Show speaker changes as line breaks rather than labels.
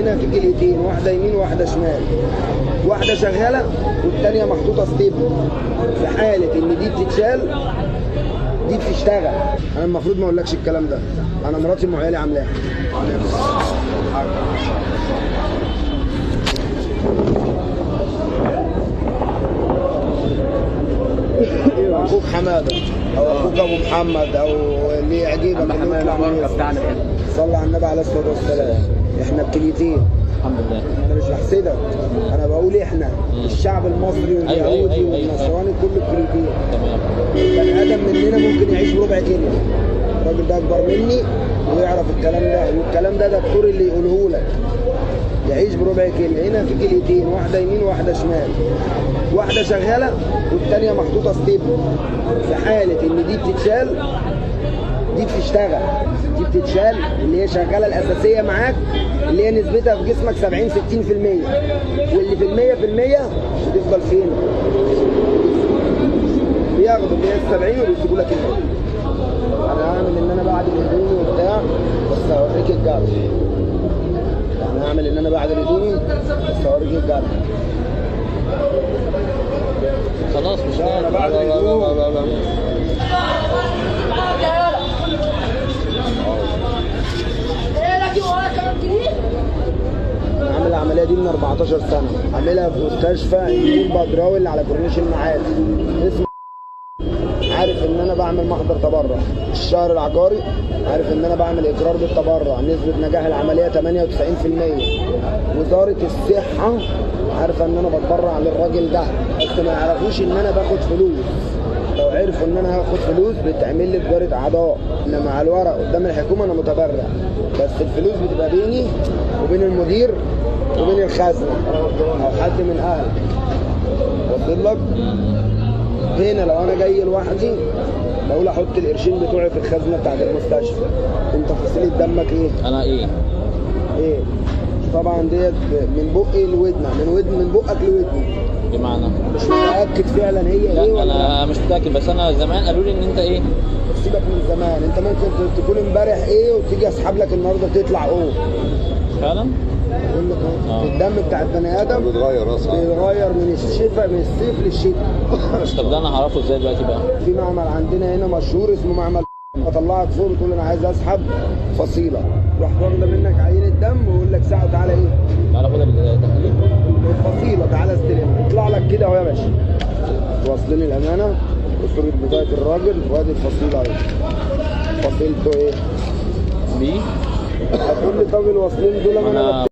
هنا في كليتين، واحده يمين وواحده شمال، واحده شغاله والثانيه محطوطه ستيبل. في حاله ان دي بتتشال دي بتشتغل. انا المفروض ما اقولكش الكلام ده، انا مراتي ام عيالي عاملاها. اخوك حماده او اخوك ابو محمد او اللي يعجبك اللي يطلع من صلى على النبي عليه الصلاه والسلام. احنا بكليتين
الحمد لله.
انا مش بحسدك، انا بقول احنا الشعب المصري واليهودي والنصراني كله بكليتين.
تمام.
بني ادم مننا ممكن يعيش بربع كلمه. الراجل ده اكبر مني ويعرف الكلام ده، والكلام ده دكتور اللي يقوله لك. يعيش بربع كلمه. هنا في كليتين، واحده يمين وواحده شمال، واحده شغاله والثانيه محطوطه ستيبل. في حاله ان دي بتتشال دي بتشتغل. دي بتتشال اللي هي شغاله الاساسيه معاك، اللي هي نسبتها في جسمك 70 60%، واللي في المية بتفضل فين؟ بياخدوا اللي هي ال 70 وبيسيبوا لك الباقي. انا هعمل ان انا بعدل هدومي وبتاع، بس هوريك الجرح. يعني هعمل ان انا بعدل هدومي بس هوريك الجرح.
خلاص مش
لا انا بعدل هدومي. انا عامل العمليه دي من 14 سنه، عاملها في مستشفى الدين بدراوي اللي على كورنيش المعادي. اسمه عارف ان انا بعمل محضر تبرع الشهر العقاري، عارف ان انا بعمل اقرار بالتبرع، نسبه نجاح العمليه 98%. وزاره الصحه عارفه ان انا بتبرع للراجل ده، بس ما يعرفوش ان انا باخد فلوس. لو عرفوا ان انا هاخد فلوس بتعمل لي تجاره اعضاء، انما على الورق قدام الحكومه انا متبرع، بس الفلوس بتبقى بيني وبين المدير وبين الخزنه او حد من اهلي. واصل لك؟ هنا لو انا جاي لوحدي بقول احط القرشين بتوعي في الخزنه بتاعت المستشفى. انت فصيله دمك ايه؟
انا ايه؟
ايه؟ طبعا ديت من بقي لودنك، من بقك لودني.
بمعنى
مش متاكد فعلا هي
لا
ايه ولا
انا مش متاكد، بس انا زمان قالوا لي ان انت ايه.
سيبك من زمان، انت ممكن تكون امبارح ايه وتيجي اسحب لك النهارده تطلع اوه.
فعلا؟
بقول لك الدم بتاع البني ادم
بيتغير اصلا،
بيتغير من الشتاء، من الصيف للشتاء.
طب ده انا هعرفه ازاي دلوقتي بقى؟
في معمل عندنا هنا مشهور اسمه معمل، اطلعك فوق وتقول انا عايز اسحب فصيله، روح واخده منك عينه دم ويقول لك ساعه تعالى ايه؟
تعالى خد التحاليل.
الفصيله تعالى استلم، يطلع لك كده اهو يا باشا. واصلين الامانه وصوره بطاقه الراجل وادي الفصيله اهي. فصيلته ايه؟
بي
هتقول لي طب الواصلين دول انا